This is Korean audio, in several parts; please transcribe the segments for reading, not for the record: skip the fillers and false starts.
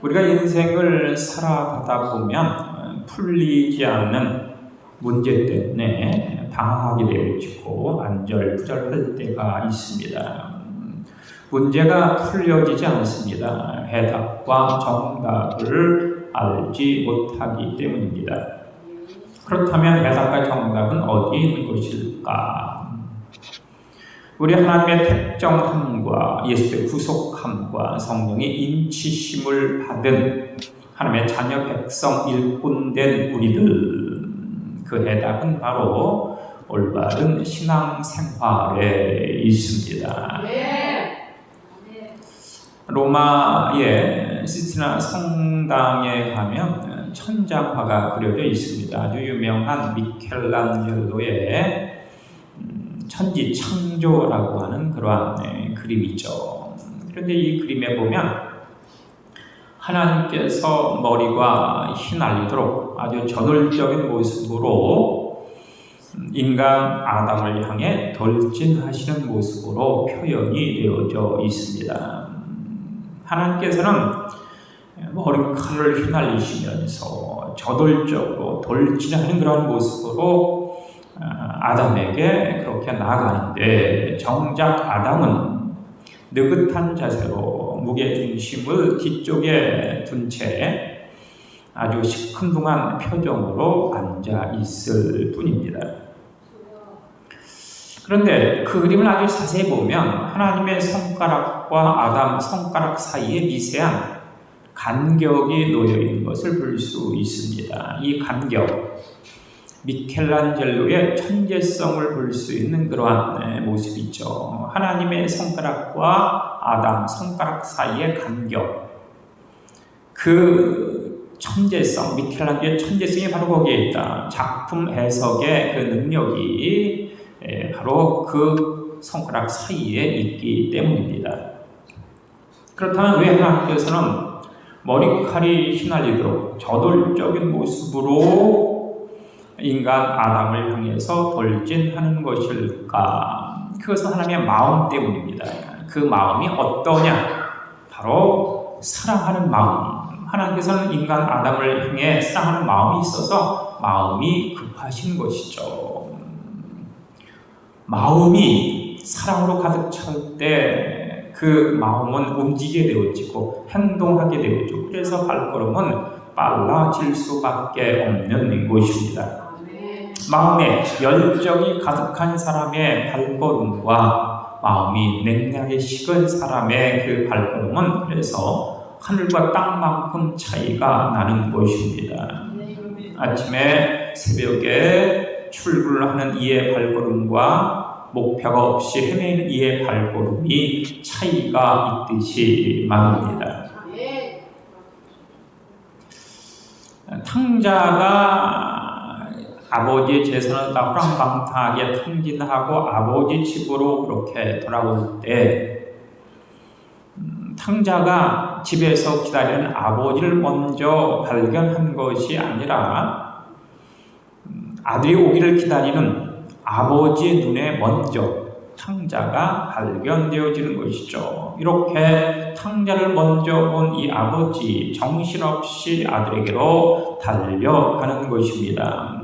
우리가 인생을 살아가다 보면 풀리지 않는 문제 때문에 방황하게 되어지고 안절부절할 때가 있습니다. 문제가 풀려지지 않습니다. 해답과 정답을 알지 못하기 때문입니다. 그렇다면 해답과 정답은 어디에 있는 것일까? 우리 하나님의 택정함과 예수의 구속함과 성령의 인치심을 받은 하나님의 자녀 백성 일꾼된 우리들, 그 해답은 바로 올바른 신앙생활에 있습니다. 로마의 시스티나 성당에 가면 천장화가 그려져 있습니다. 아주 유명한 미켈란젤로의 천지창조라고 하는 그러한 그림이죠. 그런데 이 그림에 보면 하나님께서 머리가 휘날리도록 아주 저돌적인 모습으로 인간 아담을 향해 돌진하시는 모습으로 표현이 되어져 있습니다. 하나님께서는 머리칼을 휘날리시면서 저돌적으로 돌진하는 그런 모습으로 아담에게 그렇게 나아가는데, 정작 아담은 느긋한 자세로 무게중심을 뒤쪽에 둔 채 아주 시큰둥한 표정으로 앉아 있을 뿐입니다. 그런데 그 그림을 아주 자세히 보면 하나님의 손가락과 아담 손가락 사이에 미세한 간격이 놓여 있는 것을 볼 수 있습니다. 이 간격, 미켈란젤로의 천재성을 볼 수 있는 그러한 모습이죠. 하나님의 손가락과 아담 손가락 사이의 간격, 그 천재성, 미켈란젤로의 천재성이 바로 거기에 있다. 작품 해석의 그 능력이 바로 그 손가락 사이에 있기 때문입니다. 그렇다면 왜 하나님께서는 머리칼이 휘날리도록 저돌적인 모습으로 인간 아담을 향해서 돌진하는 것일까? 그것은 하나님의 마음 때문입니다. 그 마음이 어떠냐? 바로 사랑하는 마음. 하나님께서는 인간 아담을 향해 사랑하는 마음이 있어서 마음이 급하신 것이죠. 마음이 사랑으로 가득 찰 때 그 마음은 움직이게 되어지고 행동하게 되어지고, 그래서 발걸음은 빨라질 수밖에 없는 것입니다. 마음에 열정이 가득한 사람의 발걸음과 마음이 냉랭하게 식은 사람의 그 발걸음은 그래서 하늘과 땅만큼 차이가 나는 것입니다. 아침에 새벽에 출근을 하는 이의 발걸음과 목표가 없이 헤매는 이의 발걸음이 차이가 있듯이 말입니다. 탕자가 아버지의 재산을 다 호랑방탕하게 탕진하고 아버지 집으로 그렇게 돌아올 때, 탕자가 집에서 기다리는 아버지를 먼저 발견한 것이 아니라 아들이 오기를 기다리는 아버지의 눈에 먼저 탕자가 발견되어지는 것이죠. 이렇게 탕자를 먼저 본 이 아버지, 정신없이 아들에게로 달려가는 것입니다.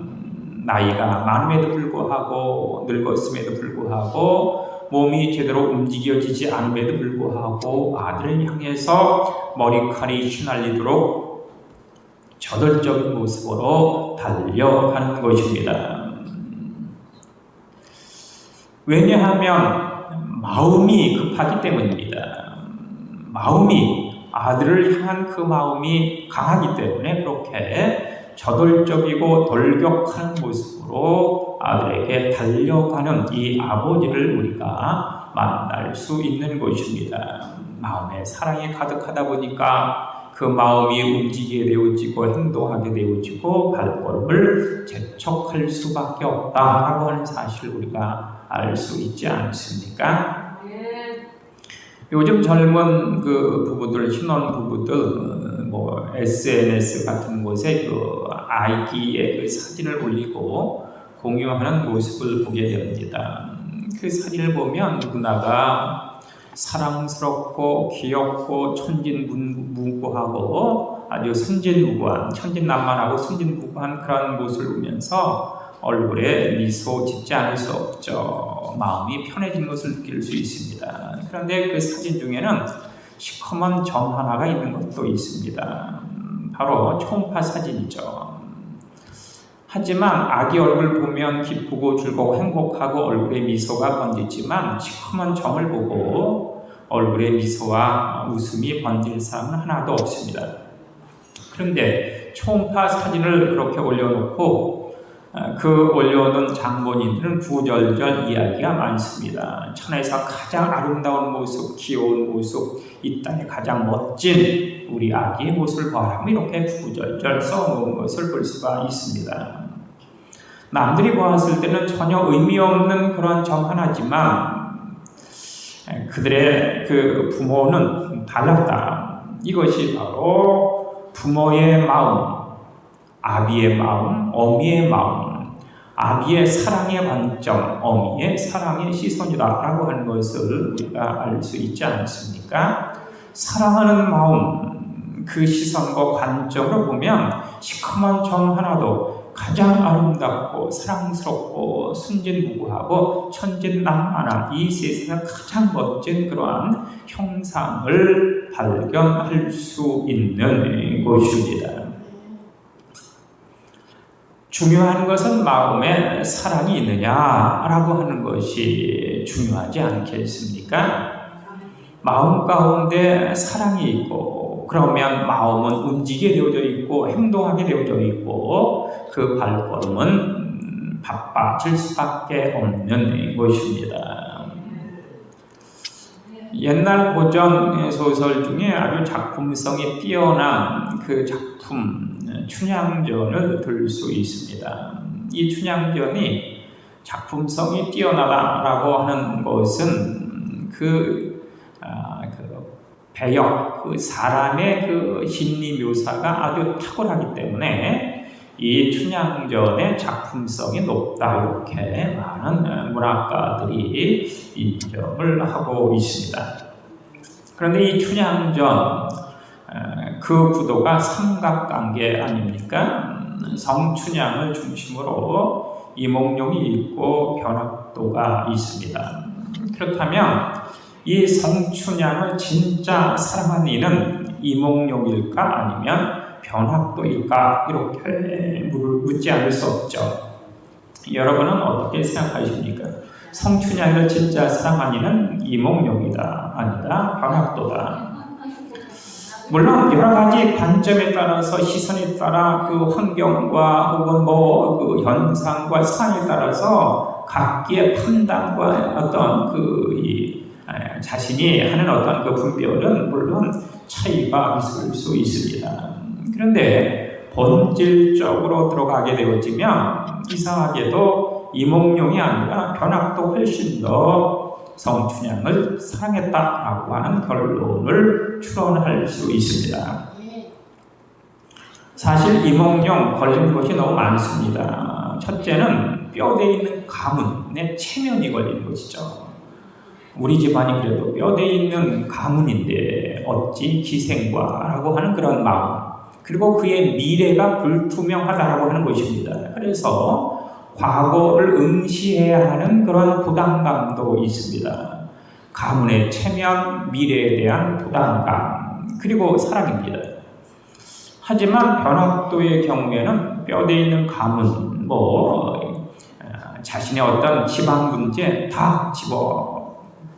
나이가 많음에도 불구하고, 늙었음에도 불구하고, 몸이 제대로 움직여지지 않음에도 불구하고 아들을 향해서 머리칼이 휘날리도록 저돌적인 모습으로 달려가는 것입니다. 왜냐하면 마음이 급하기 때문입니다. 마음이, 아들을 향한 그 마음이 강하기 때문에 그렇게 저돌적이고 돌격하는 모습으로 아들에게 달려가는 이 아버지를 우리가 만날 수 있는 것입니다. 마음에 사랑이 가득하다 보니까 그 마음이 움직이게 되어지고 행동하게 되어지고 발걸음을 재촉할 수밖에 없다라고 하는 사실을 우리가 알 수 있지 않습니까? 요즘 젊은 그 부부들, 신혼 부부들, SNS 같은 곳에 그 아기의 그 사진을 올리고 공유하는 모습을 보게 됩니다. 그 사진을 보면 누구나가 사랑스럽고 귀엽고 천진무구하고 아주 순진무구한, 천진난만하고 순진무구한 그런 모습을 보면서 얼굴에 미소 짓지 않을 수 없죠. 마음이 편해진 것을 느낄 수 있습니다. 그런데 그 사진 중에는 시커먼 점 하나가 있는 것도 있습니다. 바로 초음파 사진이죠. 하지만 아기 얼굴 보면 기쁘고 즐거워 행복하고 얼굴에 미소가 번지지만 시커먼 점을 보고 얼굴에 미소와 웃음이 번질 사람은 하나도 없습니다. 그런데 초음파 사진을 그렇게 올려놓고 그 올려놓은 장본인들은 구절절 이야기가 많습니다. 천하에서 가장 아름다운 모습, 귀여운 모습, 이 땅에 가장 멋진 우리 아기의 모습을 봐라, 이렇게 구절절 써놓은 것을 볼 수가 있습니다. 남들이 보았을 때는 전혀 의미 없는 그런 점 하나지만 그들의 그 부모는 달랐다. 이것이 바로 부모의 마음, 아비의 마음, 어미의 마음, 아비의 사랑의 관점, 어미의 사랑의 시선이다라고 하는 것을 우리가 알 수 있지 않습니까? 사랑하는 마음, 그 시선과 관점으로 보면 시커먼 점 하나도 가장 아름답고 사랑스럽고 순진무구하고 천진난만한 이 세상의 가장 멋진 그러한 형상을 발견할 수 있는 것입니다. 중요한 것은 마음에 사랑이 있느냐라고 하는 것이 중요하지 않겠습니까? 마음 가운데 사랑이 있고 그러면 마음은 움직이게 되어져 있고 행동하게 되어져 있고 그 발걸음은 바빠질 수밖에 없는 것입니다. 옛날 고전 소설 중에 아주 작품성이 뛰어난 그 작품 춘향전을 들 수 있습니다. 이 춘향전이 작품성이 뛰어나다라고 하는 것은 그 배역, 그 사람의 그 심리 묘사가 아주 탁월하기 때문에 이 춘향전의 작품성이 높다, 이렇게 많은 문학가들이 인정을 하고 있습니다. 그런데 이 춘향전 그 구도가 삼각관계 아닙니까? 성춘향을 중심으로 이몽룡이 있고 변학도가 있습니다. 그렇다면 이 성춘향을 진짜 사랑한 이는 이몽룡일까 아니면 변학도일까, 이렇게 묻지 않을 수 없죠. 여러분은 어떻게 생각하십니까? 성춘향을 진짜 사랑한 이는 이몽룡이다, 아니다 변학도다. 물론 여러 가지 관점에 따라서, 시선에 따라, 그 환경과 혹은 그 현상과 상황에 따라서 각기의 판단과 어떤 자신이 하는 어떤 그 분별은 물론 차이가 있을 수 있습니다. 그런데 본질적으로 들어가게 되어지면 이상하게도 이몽룡이 아니라 변학도 훨씬 더 성춘향을 사랑했다라고 하는 결론을 추론할 수 있습니다. 사실 이몽룡 걸린 것이 너무 많습니다. 첫째는 뼈대에 있는 가문의 체면이 걸린 것이죠. 우리 집안이 그래도 뼈대에 있는 가문인데 어찌 기생과라고 하는 그런 마음, 그리고 그의 미래가 불투명하다라고 하는 것입니다. 그래서 과거를 응시해야 하는 그런 부담감도 있습니다. 가문의 체면, 미래에 대한 부담감, 그리고 사랑입니다. 하지만 변학도의 경우에는 뼈대에 있는 가문, 자신의 어떤 집안 문제 다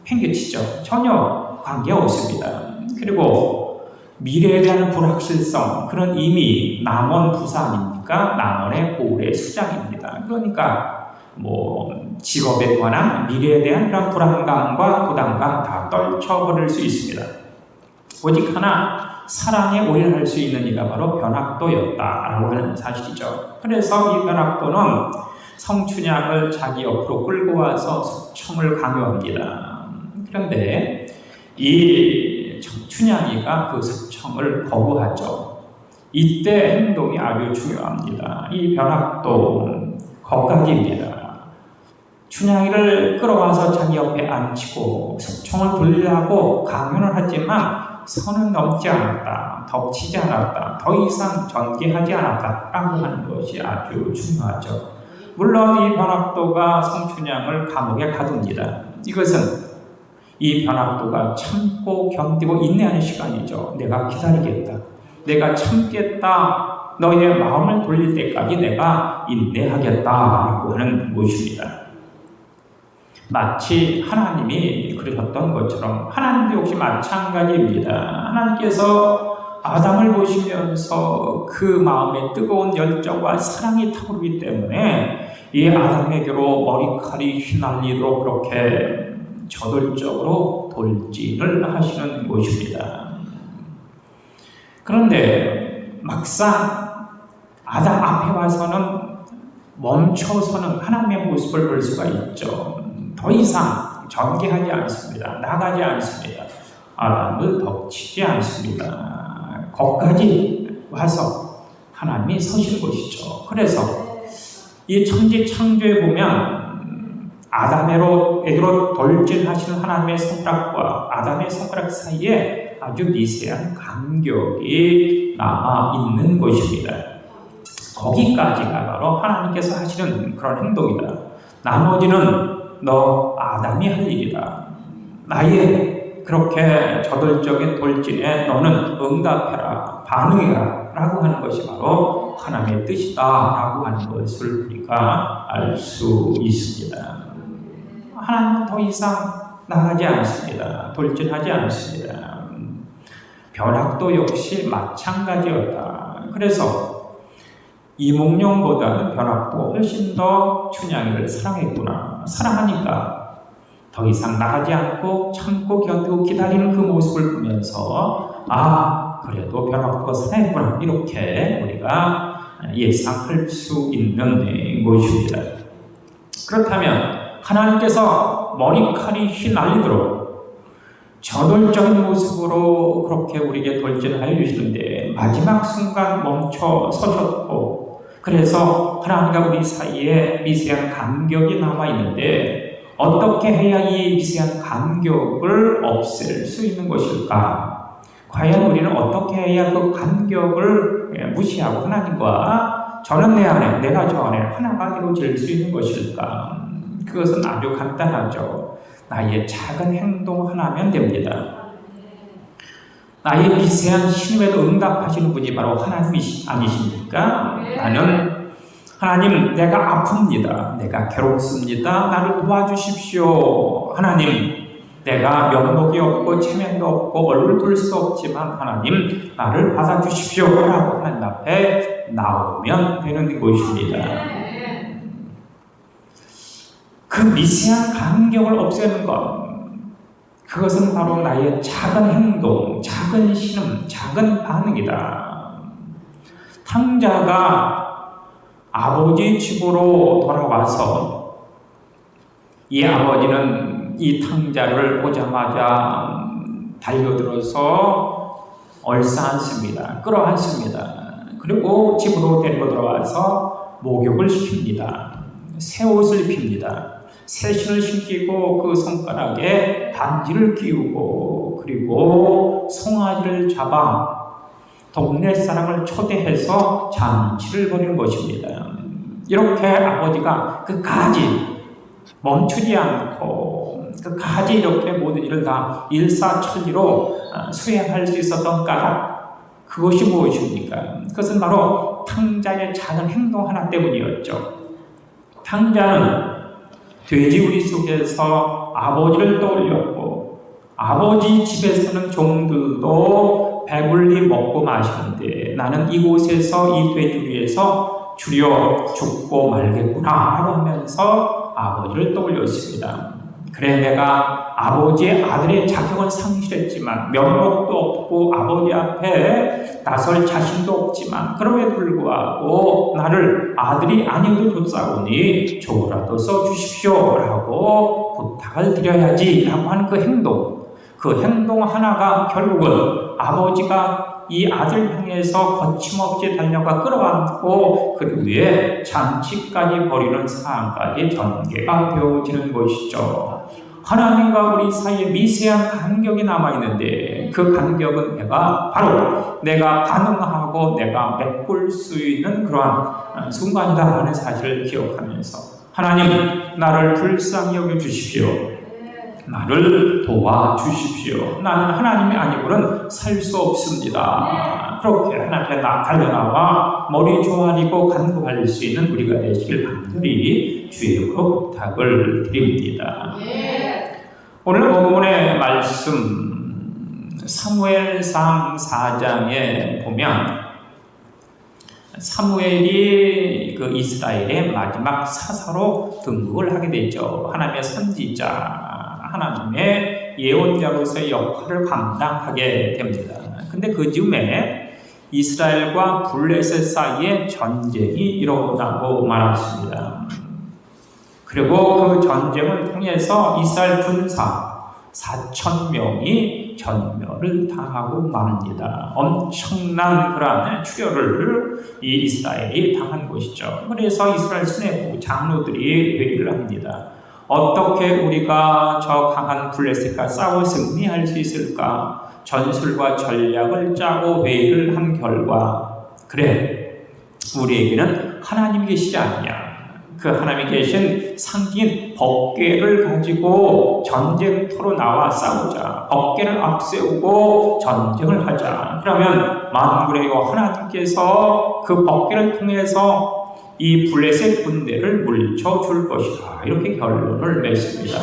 팽개치죠. 전혀 관계 없습니다. 그리고 미래에 대한 불확실성, 그런 이미 남원 부사 아닙니까? 남원의 고을의 수장입니다. 그러니까 직업에 관한 미래에 대한 그런 불안감과 부담감 다 떨쳐버릴 수 있습니다. 오직 하나 사랑에 올인할 수 있는 이가 바로 변학도였다라고 하는 사실이죠. 그래서 이 변학도는 성춘향을 자기 옆으로 끌고 와서 숙청을 강요합니다. 그런데 이 춘향이가 그 숙청을 거부하죠. 이때 행동이 아주 중요합니다. 이 변학도 거각입니다. 춘향이를 끌어와서 자기 옆에 앉히고 숙청을 돌리라고 강연을 하지만 선은 넘지 않았다, 덮치지 않았다, 더 이상 전개하지 않았다라고 하는 것이 아주 중요하죠. 물론 이 변학도가 성춘향을 감옥에 가둡니다. 이것은 이 변학도가 참고 견디고 인내하는 시간이죠. 내가 기다리겠다, 내가 참겠다, 너의 마음을 돌릴 때까지 내가 인내하겠다라고 하는 것입니다. 마치 하나님이 그러셨던 것처럼 하나님도 역시 마찬가지입니다. 하나님께서 아담을 보시면서 그 마음에 뜨거운 열정과 사랑이 타오르기 때문에 이 아담에게로 머리칼이 휘날리도록 그렇게 저돌적으로 돌진을 하시는 것입니다. 그런데 막상 아담 앞에 와서는 멈춰서는 하나님의 모습을 볼 수가 있죠. 더 이상 전개하지 않습니다. 나가지 않습니다. 아담을 덮치지 않습니다. 거기까지 와서 하나님이 서신 것이죠. 그래서 이 천지 창조에 보면 아담에게로 돌진하시는 하나님의 손가락과 아담의 손가락 사이에 아주 미세한 간격이 남아 있는 것입니다. 거기까지가 바로 하나님께서 하시는 그런 행동이다. 나머지는 너 아담이 할 일이다. 나의 그렇게 저돌적인 돌진에 너는 응답해라, 반응해라 라고 하는 것이 바로 하나님의 뜻이다 라고 하는 것을 우리가 알 수 있습니다. 하나님은 더 이상 나가지 않습니다. 돌진하지 않습니다. 변학도 역시 마찬가지였다. 그래서 이몽룡보다는 변학도 훨씬 더 춘향이를 사랑했구나. 사랑하니까 더 이상 나가지 않고 참고 견디고 기다리는 그 모습을 보면서 그래도 변학도가 사랑했구나, 이렇게 우리가 예상할 수 있는 것입니다. 그렇다면 하나님께서 머리칼이 휘날리도록 저돌적인 모습으로 그렇게 우리에게 돌진하여 주시는데 마지막 순간 멈춰 서셨고, 그래서 하나님과 우리 사이에 미세한 간격이 남아있는데 어떻게 해야 이 미세한 간격을 없앨 수 있는 것일까? 과연 우리는 어떻게 해야 그 간격을 무시하고 하나님과 저는 내 안에 내가 저 안에 하나가 이루어질 수 있는 것일까? 그것은 아주 간단하죠. 나의 작은 행동 하나면 됩니다. 나의 미세한 신음에도 응답하시는 분이 바로 하나님이 아니십니까? 나는 하나님, 내가 아픕니다. 내가 괴롭습니다. 나를 도와주십시오. 하나님, 내가 면목이 없고 체면도 없고 얼굴 둘 수 없지만 하나님, 나를 받아주십시오 라고 하나님 앞에 나오면 되는 것입니다. 그 미세한 간격을 없애는 것, 그것은 바로 나의 작은 행동, 작은 신음, 작은 반응이다. 탕자가 아버지 집으로 돌아와서 이 아버지는 이 탕자를 보자마자 달려들어서 얼싸안습니다. 끌어안습니다. 그리고 집으로 데리고 들어와서 목욕을 시킵니다. 새 옷을 입힙니다. 새 신을 신기고 그 손가락에 반지를 끼우고, 그리고 송아지를 잡아 동네 사람을 초대해서 잔치를 벌이는 것입니다. 이렇게 아버지가 끝까지 멈추지 않고 끝까지 이렇게 모든 일을 다 일사천리로 수행할 수 있었던 까닭, 그것이 무엇입니까? 그것은 바로 탕자의 작은 행동 하나 때문이었죠. 탕자는 돼지우리 속에서 아버지를 떠올렸고, 아버지 집에서는 종들도 배불리 먹고 마시는데 나는 이곳에서 이 돼지우리에서 주려 죽고 말겠구나 라고 하면서 아버지를 떠올렸습니다. 그래, 내가 아버지의 아들의 자격은 상실했지만, 면목도 없고 아버지 앞에 나설 자신도 없지만, 그럼에도 불구하고 나를 아들이 아니어도 좋사오니 조라도 써주십시오 라고 부탁을 드려야지 라고 하는 그 행동 하나가 결국은 아버지가 이 아들 향해서 거침없이 달려가 끌어안고 그 위에 잔치까지 벌이는 상황까지 전개가 되어지는 것이죠. 하나님과 우리 사이에 미세한 간격이 남아있는데 그 간격은 내가 반응하고 내가 메꿀 수 있는 그러한 순간이다라는 사실을 기억하면서 하나님, 나를 불쌍히 여겨주십시오. 나를 도와주십시오. 나는 하나님이 아니고는 살 수 없습니다. 그렇게 하나님 앞에 달려나와 머리 조아리고 간구할 수 있는 우리가 되시길 간절히 주의 이름으로 부탁을 드립니다. 오늘 본문의 말씀 사무엘상 4장에 보면 사무엘이 그 이스라엘의 마지막 사사로 등극을 하게 되죠. 하나님의 선지자, 하나님의 예언자로서의 역할을 감당하게 됩니다. 근데 그 즈음에 이스라엘과 블레셋 사이에 전쟁이 일어나고 말았습니다. 그리고 그 전쟁을 통해서 이스라엘 군사 4,000명이 전멸을 당하고 맙니다. 엄청난 그러한 출혈을 이 이스라엘이 당한 것이죠. 그래서 이스라엘 수뇌부 장로들이 회의를 합니다. 어떻게 우리가 저 강한 블레셋과 싸워 승리할 수 있을까? 전술과 전략을 짜고 회의를 한 결과, 그래, 우리에게는 하나님이 계시지 않냐? 그 하나님이 계신 상징인 법궤를 가지고 전쟁터로 나와 싸우자. 법궤를 앞세우고 전쟁을 하자. 그러면 만군의 여호와 하나님께서 그 법궤를 통해서 이 블레셋 군대를 물리쳐 줄 것이다. 이렇게 결론을 냈습니다.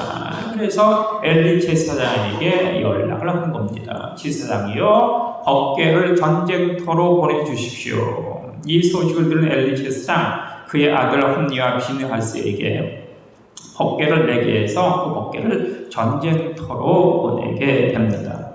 그래서 엘리 제사장에게 연락을 한 겁니다. 제사장이요, 법궤를 전쟁터로 보내주십시오. 이 소식을 들은 엘리 제사장, 그의 아들 홈니와 비느하스에게 법궤를 내게 해서 그 법궤를 전쟁터로 보내게 됩니다.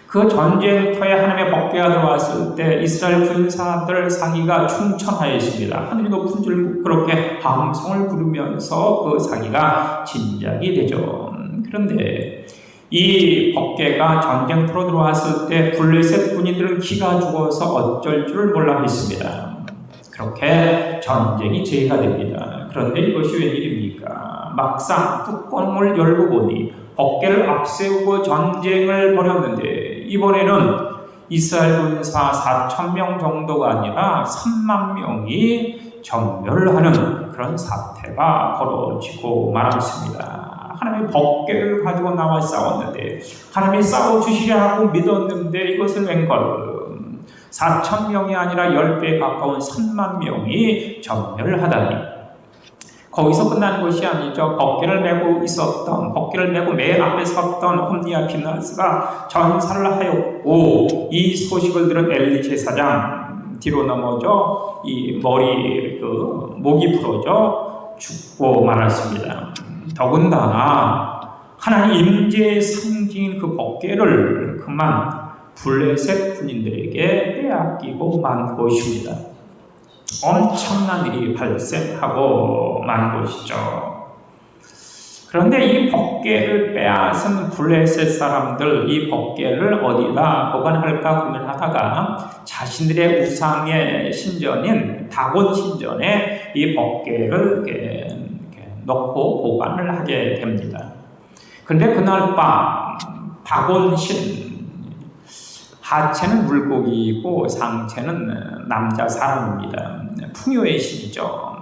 그 전쟁터에 하나님의 법궤가 들어왔을 때 이스라엘 군사들 사기가 충천하였습니다. 하늘이 높은 줄 그렇게 함성을 부르면서 그 사기가 진작이 되죠. 그런데 이 법궤가 전쟁터로 들어왔을 때 블레셋 군인들은 기가 죽어서 어쩔 줄 몰라 했습니다. 그렇게 전쟁이 재해가 됩니다. 그런데 이것이 웬일입니까? 막상 뚜껑을 열고 보니 법궤를 앞세우고 전쟁을 벌였는데 이번에는 이스라엘 군사 4,000명 정도가 아니라 3만 명이 전멸하는 그런 사태가 벌어지고 말았습니다. 하나님이 법궤를 가지고 나와 싸웠는데 하나님이 싸워주시려 하고 믿었는데 이것은 웬걸? 4,000명이 아니라 10배 가까운 3만 명이 전멸하다니. 거기서 끝난 것이 아니죠. 법궤를 메고 맨 앞에 섰던 홈니와 비느하스가 전사를 하였고, 이 소식을 들은 엘리 제사장 뒤로 넘어져 이 목이 부러져 죽고 말았습니다. 더군다나 하나님 임재의 상징인 그 법궤를 그만 블레셋 군인들에게 빼앗기고 만 것입니다. 엄청난 일이 발생하고 만 것이죠. 그런데 이 법궤를 빼앗은 블레셋 사람들, 이 법궤를 어디다 보관할까 고민하다가 자신들의 우상의 신전인 다곤 신전에 이 법궤를 이렇게 넣고 보관을 하게 됩니다. 그런데 그날 밤 다곤 신, 하체는 물고기이고 상체는 남자 사람입니다. 풍요의 신이죠.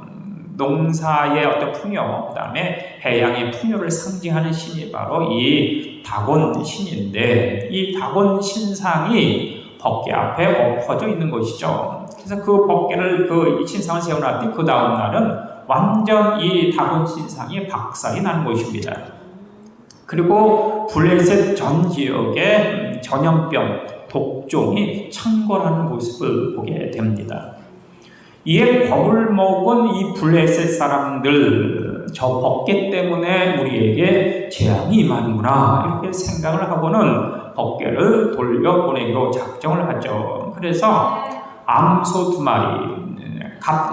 농사의 어떤 풍요, 그 다음에 해양의 풍요를 상징하는 신이 바로 이 다곤 신인데, 이 다곤 신상이 법궤 앞에 엎어져 있는 것이죠. 그래서 그 법궤를 이 신상을 세워놨더니 그 다음 날은 완전 이 다곤 신상이 박살이 난 것입니다. 그리고 블레셋 전 지역에 전염병, 독종이 창궐하는 모습을 보게 됩니다. 이에 겁을 먹은 이 블레셋 사람들, 저 법궤 때문에 우리에게 재앙이 임하는구나 이렇게 생각을 하고는 법궤를 돌려보내기로 작정을 하죠. 그래서 암소 2마리,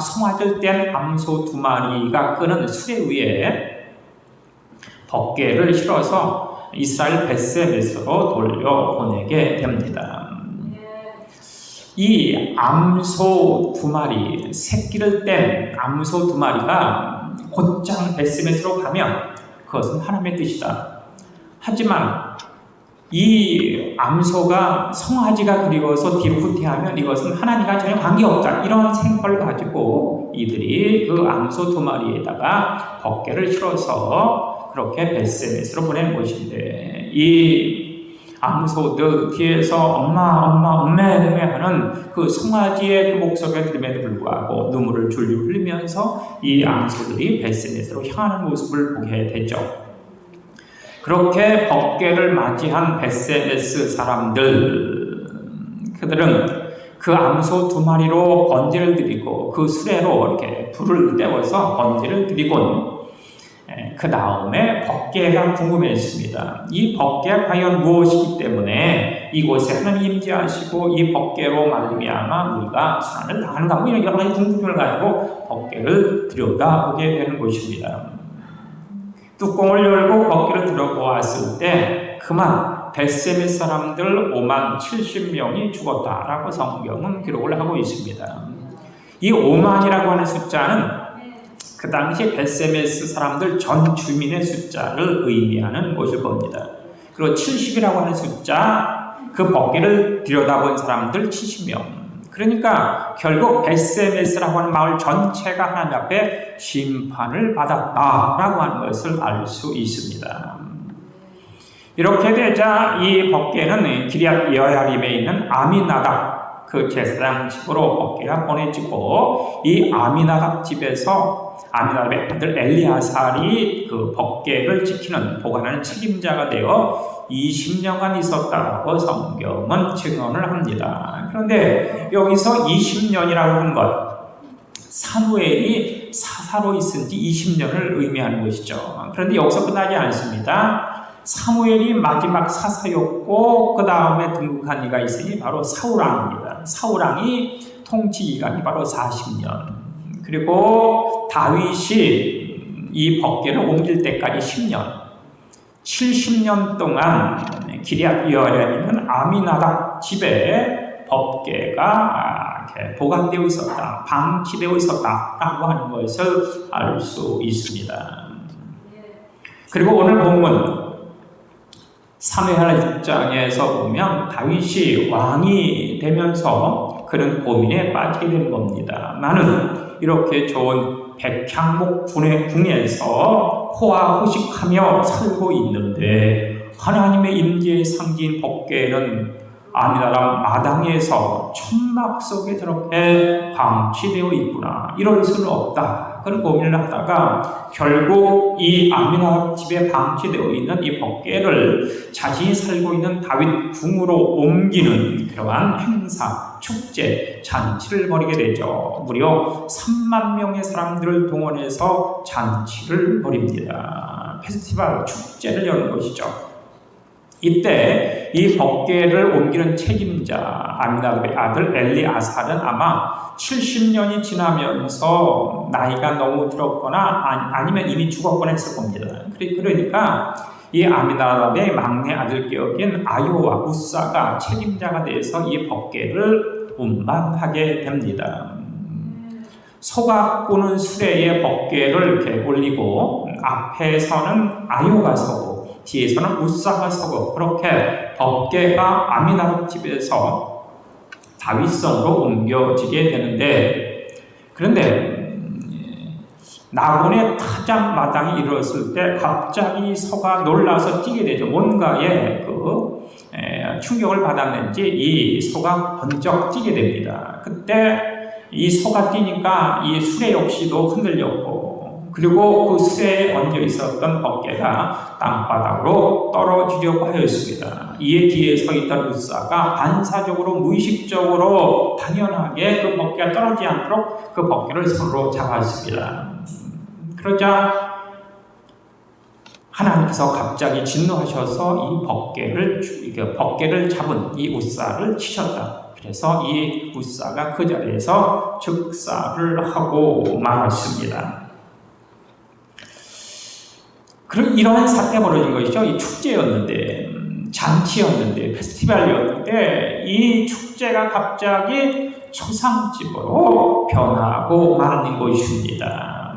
송아지를 뗀 암소 2마리가 끄는 수레 위에 법궤를 실어서 이스라엘 벳셈에서로 돌려보내게 됩니다. 이 암소 두 마리, 새끼를 뗀 암소 두 마리가 곧장 벳세메스로 가면 그것은 하나님의 뜻이다. 하지만 이 암소가 송아지가 그리워서 뒤로 후퇴하면 이것은 하나님과 전혀 관계없다. 이런 생각을 가지고 이들이 그 암소 두 마리에다가 법궤를 실어서 그렇게 벳세메스로 보낸 것인데, 이 암소들 뒤에서 엄마 음메 하는 그 송아지의 그 목소리가 들음에도 불구하고 눈물을 줄줄 흘리면서 이 암소들이 벳세메스로 향하는 모습을 보게 되죠. 그렇게 법궤를 맞이한 벳세메스 사람들, 그들은 그 암소 두 마리로 번제를 드리고 그 수레로 이렇게 불을 떼워서 번제를 드리곤 그 다음에 법궤가 궁금했습니다. 이 법궤가 과연 무엇이기 때문에 이곳에 하나님 임재하시고 이 법궤로 말미암아 우리가 수난을 당하는가, 뭐 이런 여러 가지 궁금증을 가지고 법궤를 들여다보게 되는 것입니다. 뚜껑을 열고 법궤를 들어보았을 때 그만 벳세메스 사람들 5만 70명이 죽었다라고 성경은 기록을 하고 있습니다. 이 5만이라고 하는 숫자는 그 당시 벳세메스 사람들 전 주민의 숫자를 의미하는 것일 겁니다. 그리고 70이라고 하는 숫자, 그 법궤를 들여다본 사람들 70명. 그러니까 결국 벳세메스라고 하는 마을 전체가 하나님 앞에 심판을 받았다라고 하는 것을 알 수 있습니다. 이렇게 되자 이 법궤는 기럇 여야림에 있는 아미나답 그 제사장 집으로 법궤가 보내지고, 이 아미나답 집에서 아미나답의 아들 엘리아살이 그 법궤를 지키는 보관하는 책임자가 되어 20년간 있었다고 성경은 증언을 합니다. 그런데 여기서 20년이라고 하는 것, 사무엘이 사사로 있은 지 20년을 의미하는 것이죠. 그런데 여기서 끝나지 않습니다. 사무엘이 마지막 사사였고 그 다음에 등극한 이가 있으니 바로 사울왕입니다. 사울왕이 통치 기간이 바로 40년. 그리고 다윗이 이 법궤를 옮길 때까지 10년. 70년 동안 기럇 여야림에 있는 아미나답 집에 법궤가 보관되어 있었다, 방치되어 있었다라고 하는 것을 알 수 있습니다. 그리고 오늘 본문 사무엘 6장에서 보면 다윗이 왕이 되면서 그런 고민에 빠지게 된 겁니다. 나는 이렇게 좋은 백향목 궁에서 호화호식하며 살고 있는데 하나님의 임재의 상징인 법궤는 아미나답 마당에서 천막 속에 저렇게 방치되어 있구나, 이럴 수는 없다, 그런 고민을 하다가 결국 이 아미나답 집에 방치되어 있는 이 법궤를 자신이 살고 있는 다윗 궁으로 옮기는 그러한 행사, 축제, 잔치를 벌이게 되죠. 무려 3만 명의 사람들을 동원해서 잔치를 벌입니다. 페스티벌, 축제를 여는 것이죠. 이때 이 법궤를 옮기는 책임자 아미나답의 아들 엘리아살은 아마 70년이 지나면서 나이가 너무 들었거나 아니면 이미 죽었거나 했을 겁니다. 그러니까 이 아미나답의 막내 아들 격인 아요와 우사가 책임자가 돼서 이 법궤를 운반하게 됩니다. 소가 꾸는 수레에 법궤를 이렇게 올리고 앞에서는 아요가 서고 뒤에서는 우사가 서고, 그렇게 법궤가 아미나답 집에서 다윗성으로 옮겨지게 되는데, 그런데 나곤의 타작 마당이 이르렀을 때 갑자기 소가 놀라서 뛰게 되죠. 뭔가에 충격을 받았는지 이 소가 번쩍 뛰게 됩니다. 그때 이 소가 뛰니까 이 수레 역시도 흔들렸고, 그리고 그 수레에 얹어 있었던 법궤가 땅바닥으로 떨어지려고 하였습니다. 이에 뒤에 서 있던 우사가 반사적으로 무의식적으로 당연하게 그 법궤가 떨어지지 않도록 그 법궤를 손으로 잡았습니다. 그러자 하나님께서 갑자기 진노하셔서 이 법궤를 잡은 이 우사를 치셨다. 그래서 이 우사가 그 자리에서 즉사를 하고 말았습니다. 그럼 이러한 사태가 벌어진 것이죠. 이 축제였는데 잔치였는데, 페스티벌이었는데 이 축제가 갑자기 초상집으로 변하고 마는 것입니다.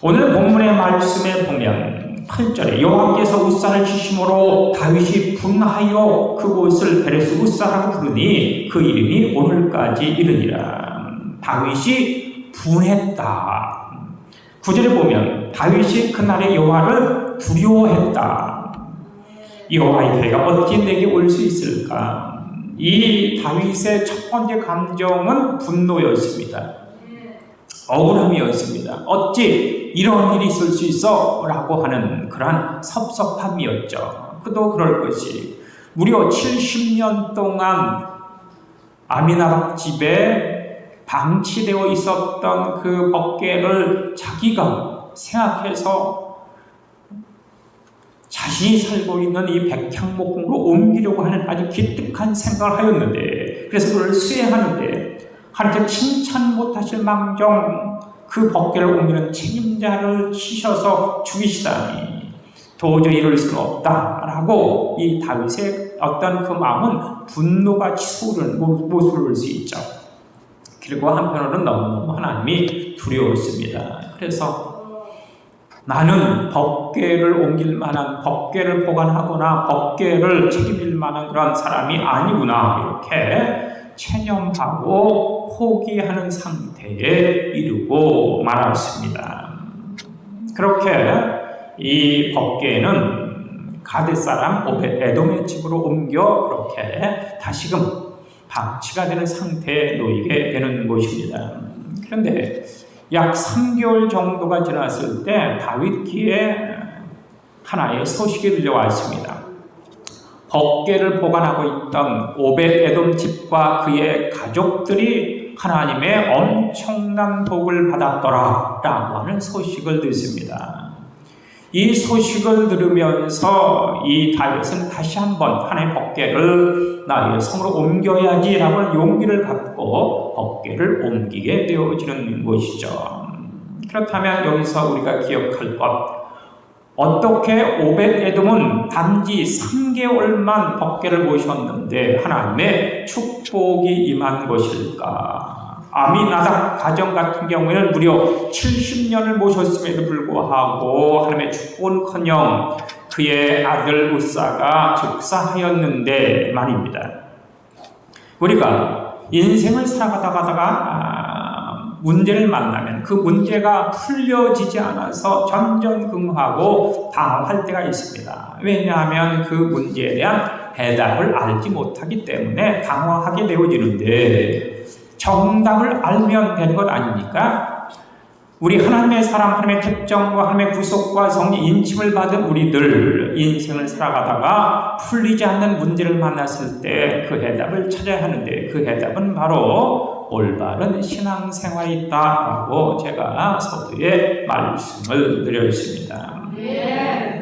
오늘 본문의 말씀에 보면 8절에 여호와께서 웃사를 치심으로 다윗이 분하여 그곳을 베레스 웃사라고 부르니 그 이름이 오늘까지 이르니라. 다윗이 분했다. 9절에 보면 다윗이 그날의 여호와를 두려워했다. 여호와의 때가 어찌 내게 올 수 있을까? 이 다윗의 첫 번째 감정은 분노였습니다. 억울함이었습니다. 어찌 이런 일이 있을 수 있어? 라고 하는 그러한 섭섭함이었죠. 그도 그럴 것이 무려 70년 동안 아미나답 집에 방치되어 있었던 그 법궤를 자기가 생각해서 자신이 살고 있는 이 백향목궁으로 옮기려고 하는 아주 기특한 생각을 하였는데, 그래서 그걸 수행하는데 하나님께 칭찬 못하실 망정 그 법궤를 옮기는 책임자를 치셔서 죽이시다니 도저히 이럴 수는 없다라고 이 다윗의 어떤 그 마음은 분노가 치솟는 모습을 볼 수 있죠. 그리고 한편으로는 너무너무 하나님이 두려웠습니다. 그래서 나는 법궤를 옮길 만한, 법궤를 보관하거나 법궤를 책임질 만한 그런 사람이 아니구나, 이렇게 체념하고 포기하는 상태에 이르고 말았습니다. 그렇게 이 법궤는 가드 사람 오벳에돔의 집으로 옮겨 그렇게 다시금 방치가 되는 상태에 놓이게 되는 것입니다. 그런데 약 3개월 정도가 지났을 때 다윗 귀에 하나의 소식이 들려왔습니다. 법궤를 보관하고 있던 오벳에돔 집과 그의 가족들이 하나님의 엄청난 복을 받았더라 라고 하는 소식을 듣습니다. 이 소식을 들으면서 이 다윗은 다시 한번 하나님의 법궤를 나의 성으로 옮겨야지 라고 하는 용기를 갖고 법궤를 옮기게 되어지는 것이죠. 그렇다면 여기서 우리가 기억할 것, 어떻게 오벳에돔은 단지 3개월만 법궤를 모셨는데 하나님의 축복이 임한 것일까? 아미나답 가정 같은 경우에는 무려 70년을 모셨음에도 불구하고 하나님의 축복은커녕 그의 아들 웃사가 즉사하였는데 말입니다. 우리가 인생을 살아가다가 문제를 만나면 그 문제가 풀려지지 않아서 전전긍긍하고 당황할 때가 있습니다. 왜냐하면 그 문제에 대한 해답을 알지 못하기 때문에 당황하게 되어지는데, 정답을 알면 되는 것 아닙니까? 우리 하나님의 사람, 하나님의 특정과 하나님의 구속과 성령 인침을 받은 우리들, 인생을 살아가다가 풀리지 않는 문제를 만났을 때 그 해답을 찾아야 하는데, 그 해답은 바로 올바른 신앙생활이 있다라고 제가 서두에 말씀을 드렸습니다.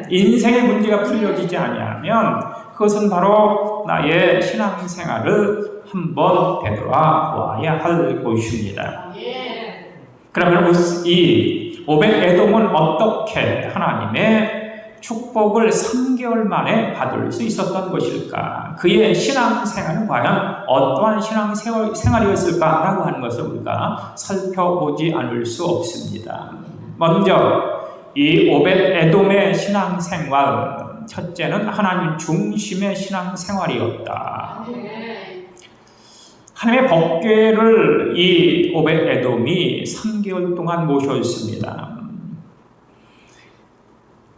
인생의 문제가 풀려지지 아니하면 그것은 바로 나의 신앙생활을 한번 되돌아보아야 할 것입니다. 그러면 이 오벳에돔은 어떻게 하나님의 축복을 3개월 만에 받을 수 있었던 것일까? 그의 신앙생활은 과연 어떠한 신앙생활이었을까라고 하는 것을 우리가 살펴보지 않을 수 없습니다. 먼저 이 오벳에돔의 신앙생활, 첫째는 하나님 중심의 신앙생활이었다. 하나님의 법궤를 이 오벳에돔이 3개월 동안 모셨습니다.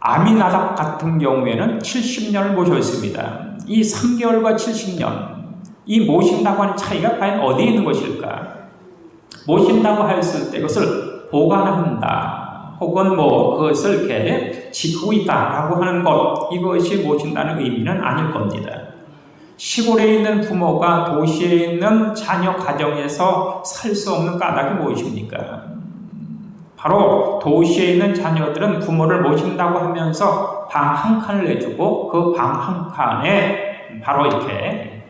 아미나답 같은 경우에는 70년을 모셨습니다. 이 3개월과 70년, 이 모신다고 하는 차이가 과연 어디에 있는 것일까? 모신다고 했을 때 그것을 보관한다, 혹은 그것을 이렇게 지키고 있다라고 하는 것, 이것이 모신다는 의미는 아닐 겁니다. 시골에 있는 부모가 도시에 있는 자녀 가정에서 살 수 없는 까닭이 무엇입니까? 바로 도시에 있는 자녀들은 부모를 모신다고 하면서 방 한 칸을 내주고 그 방 한 칸에 바로 이렇게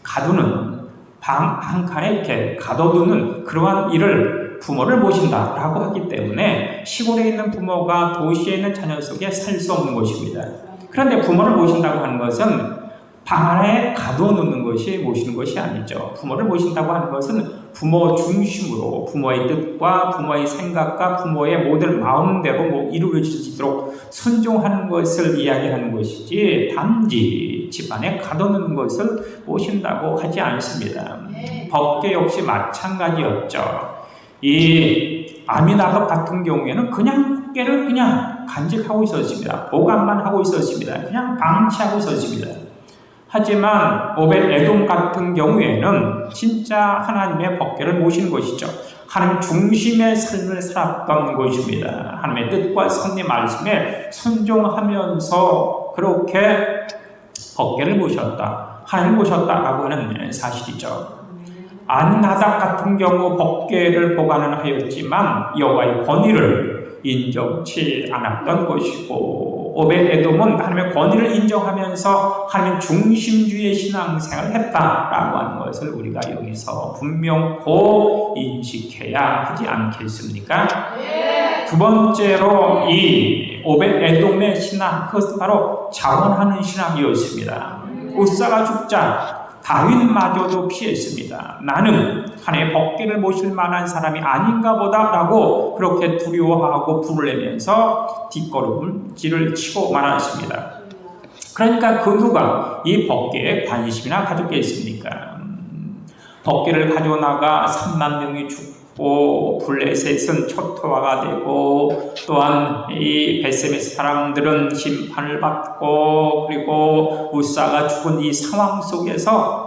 가두는, 방 한 칸에 이렇게 가둬두는 그러한 일을 부모를 모신다라고 하기 때문에 시골에 있는 부모가 도시에 있는 자녀 속에 살 수 없는 것입니다. 그런데 부모를 모신다고 하는 것은 방 안에 가둬놓는 것이 모시는 것이 아니죠. 부모를 모신다고 하는 것은 부모 중심으로 부모의 뜻과 부모의 생각과 부모의 모든 마음대로 이루어지도록 순종하는 것을 이야기하는 것이지 단지 집안에 가둬놓는 것을 모신다고 하지 않습니다. 법계 역시 마찬가지였죠. 이 아미나답 같은 경우에는 그냥 법계를 그냥 간직하고 있었습니다. 보관만 하고 있었습니다. 그냥 방치하고 있었습니다. 하지만 오벳 에돔 같은 경우에는 진짜 하나님의 법궤를 모시는 것이죠. 하나님 중심의 삶을 살았던 것입니다. 하나님의 뜻과 선의 말씀에 순종하면서 그렇게 법궤를 모셨다, 하나님을 모셨다라고 하는 사실이죠. 아미나답 같은 경우 법궤를 보관은 하였지만 여호와의 권위를 인정치 않았던 것이고, 오벳 에돔은 하나님의 권위를 인정하면서 하나님 중심주의 신앙생활을 했다라고 하는 것을 우리가 여기서 분명히 인식해야 하지 않겠습니까? 두 번째로 이 오벳 에돔의 신앙, 그것은 바로 자원하는 신앙이었습니다. 우사가 죽자 다윗마저도 피했습니다. 나는 하나님의 법궤를 모실 만한 사람이 아닌가 보다라고 그렇게 두려워하고 불을 내면서 뒷걸음질을 치고 말았습니다. 그러니까 그 누가 이 법궤에 관심이나 가졌겠습니까? 법궤를 가져나가 3만 명이 죽고 블레셋은 초토화가 되고, 또한 이 베세메 사람들은 심판을 받고, 그리고 우사가 죽은 이 상황 속에서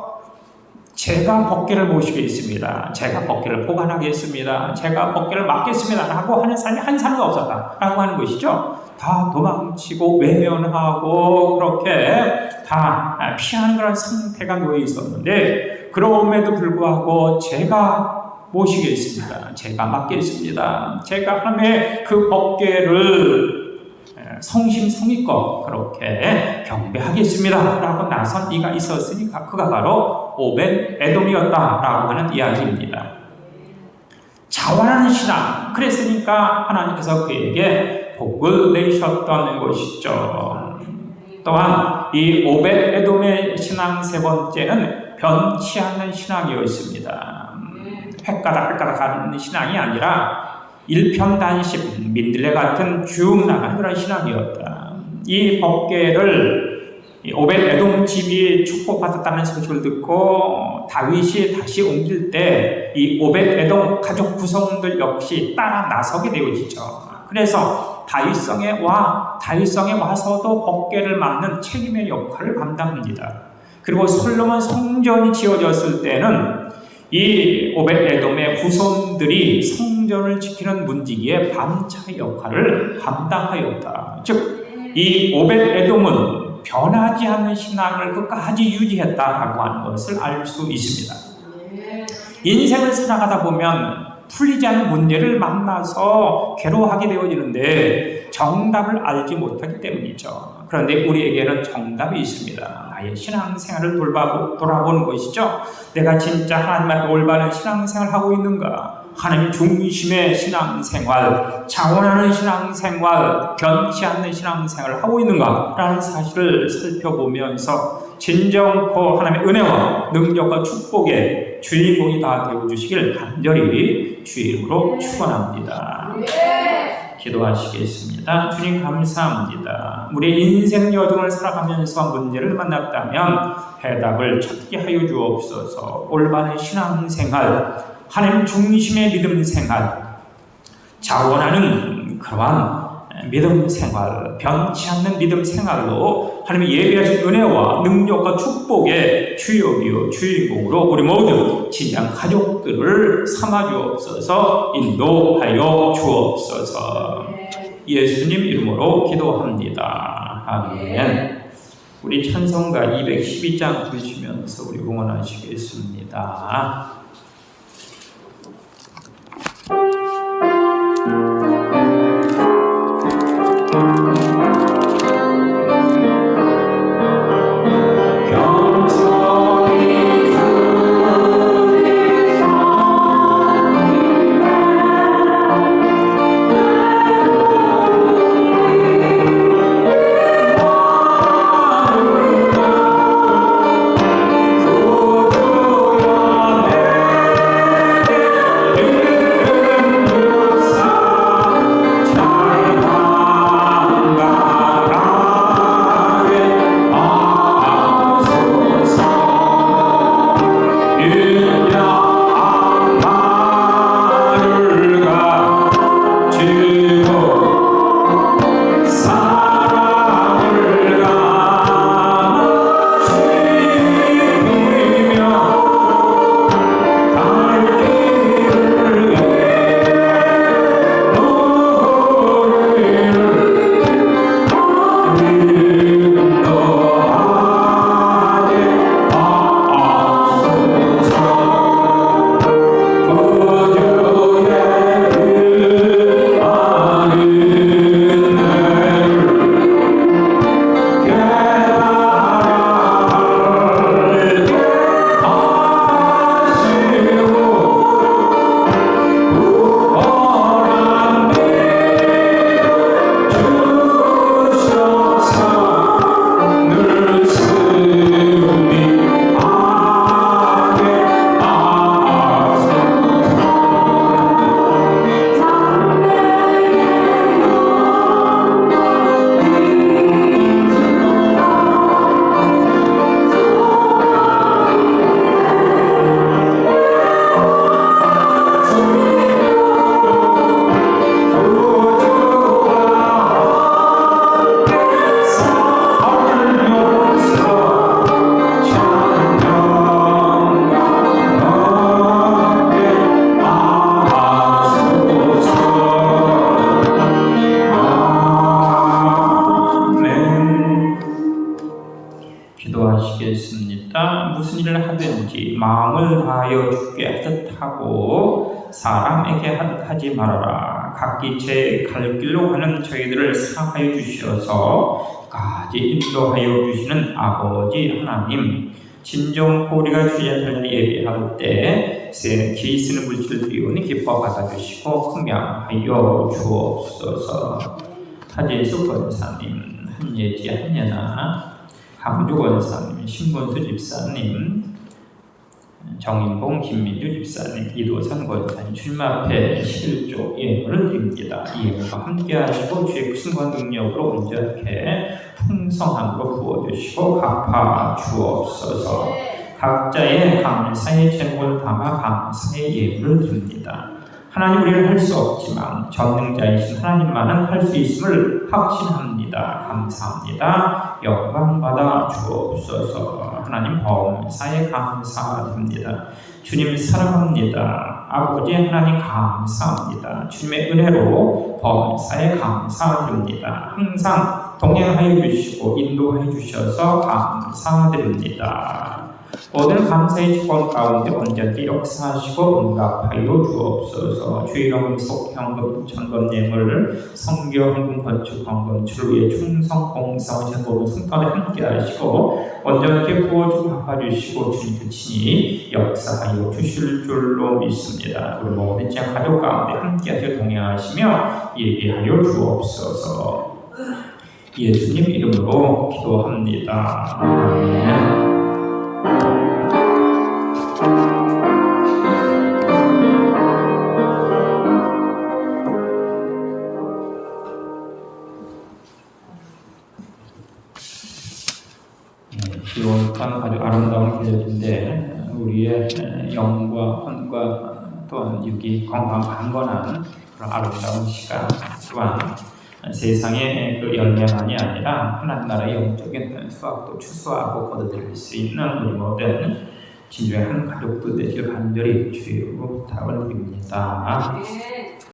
제가 법궤를 모시겠습니다, 제가 법궤를 보관하겠습니다, 제가 법궤를 맡겠습니다 라고 하는 사람이 한 사람도 없었다 라고 하는 것이죠. 다 도망치고 외면하고 그렇게 다 피하는 그런 상태가 놓여 있었는데, 그럼에도 불구하고 제가 모시겠습니다, 제가 맡겠습니다, 제가 하나님의 그 법궤를 성심성의껏 그렇게 경배하겠습니다 라고 나선 이가 있었으니까 그가 바로 오벳 에돔이었다라고 하는 이야기입니다. 자원하는 신앙, 그랬으니까 하나님께서 그에게 복을 내셨던 것이죠. 또한 이 오벳 에돔의 신앙 세 번째는 변치 않는 신앙이었습니다. 획가닥 하는 신앙이 아니라 일편단심, 민들레 같은 쭉 나가는 그런 신앙이었다. 이 법궤를 오벳 에돔 집이 축복받았다는 소식을 듣고 다윗이 다시 옮길 때 이 오벳 에돔 가족 구성들 역시 따라 나서게 되어지죠. 그래서 다윗성에 와서도 법궤를 맡는 책임의 역할을 감당합니다. 그리고 솔로몬 성전이 지어졌을 때는 이 오벳 에돔의 후손들이 성전을 지키는 문지기의 반차 역할을 감당하였다. 즉, 이 오벳 에돔은 변하지 않는 신앙을 끝까지 유지했다라고 하는 것을 알 수 있습니다. 인생을 살아가다 보면 풀리지 않는 문제를 만나서 괴로워하게 되어지는데 정답을 알지 못하기 때문이죠. 그런데 우리에게는 정답이 있습니다. 나의 신앙생활을 돌아보는 것이죠. 내가 진짜 하나님 앞에 올바른 신앙생활을 하고 있는가? 하나님 중심의 신앙생활, 자원하는 신앙생활, 변치 않는 신앙생활을 하고 있는가? 라는 사실을 살펴보면서 진정코 하나님의 은혜와 능력과 축복의 주인공이 다 되어주시길 간절히 주임으로 축원합니다. 기도하시겠습니다. 주님 감사합니다. 우리 인생 여정을 살아가면서 문제를 만났다면 해답을 찾게 하여 주옵소서. 올바른 신앙생활, 하나님 중심의 믿음 생활, 자원하는 그러한 믿음 생활, 변치 않는 믿음 생활로 하나님의 예비하신 은혜와 능력과 축복의 주역이요 주인공으로 우리 모든 진양 가족들을 삼아 주옵소서. 인도하여 주옵소서. 예수님 이름으로 기도합니다. 아멘. 우리 찬송가 212장 부르시면서 우리 응원하시겠습니다. 뜻하고 사람에게 하지 말아라. 각기 제 갈 길로 가는 저희들을 사하여 주시어서 까지 인도하여 주시는 아버지 하나님, 진정 우리가 주의 전에 예배할 때 기 쓰는 물질을 비우니 기뻐 받아주시고 흥명하여 주옵소서. 하재수 권사님, 한예지 한예나, 강주 권사님, 신본수 집사님, 정인봉 김민주 집사님, 이도선 권사님 주님 앞에 11조 예물을 드립니다. 이 예물과 함께 하시고 주의 크신과 능력으로 온전하게 풍성함으로 부어주시고 갚아 주옵소서. 각자의 감사의 제목을 담아 감사의 예물을 드립니다. 하나님, 우리는 할 수 없지만 전능자이신 하나님만은 할 수 있음을 확신합니다. 감사합니다. 영광받아 주옵소서. 하나님 범사에 감사드립니다. 주님 사랑합니다. 아버지 하나님 감사합니다. 주님의 은혜로 범사에 감사드립니다. 항상 동행하여 주시고 인도하여 주셔서 감사드립니다. 오늘 감사의 축원 가운데 온전히 역사하시고 응답하여 주옵소서. 주의로운 속현금 천금 예물 성교 헌금 건축 헌금 주의 충성 봉사와 제보로 승탄에 함께 하시고 온전하게 부어주고 갚아주시고 주님 친히 역사하여 주실 줄로 믿습니다. 우리 모든 자 가족 가운데 함께 하시고 동행하시며 예비하여 주옵소서. 예수님 이름으로 기도합니다. 아멘. 기원한 아주 아름다운 계절인데 우리의 영과 혼과 또한 여기 건강한 그런 아름다운 시간 또한 세상의 그 열매만이 아니라 하나님 나라의 영적인 수확도 추수하고 거둬들일 수 있는 우리 모든 진정한 가족들 되길 간절히 주의로 부탁을 드립니다.